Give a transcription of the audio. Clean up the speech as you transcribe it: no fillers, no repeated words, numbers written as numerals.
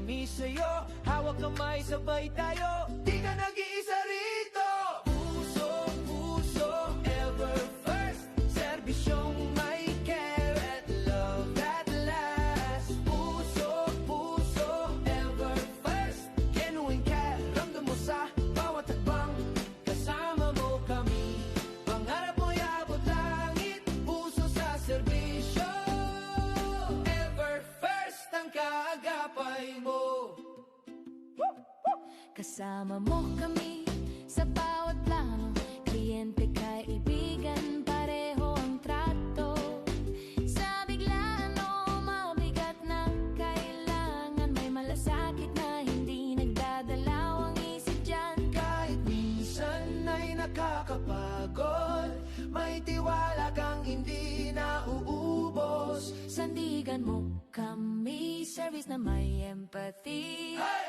kami sa'yo. Hawak kamay, sabay tayo. Di ka nag-iisa rito. Puso, puso, ever first. Serbisyong may care at love that lasts. Puso, puso, ever first. Genuine care, ramdam mo sa bawat hakbang. Kasama mo kami. Pangarap mo'y abot langit. Puso sa serbisyo. Ever first ang kaagapay mo. Kasama mo kami sa bawat plano. Kliyente, kaibigan, pareho ang trato. Sa biglaan o mabigat na kailangan, may malasakit na hindi nagdadalaw ang isip dyan. Kahit minsan ay nakakapagod, may tiwala kang hindi nauubos. Sandigan mo kami, service na may empathy. Hey!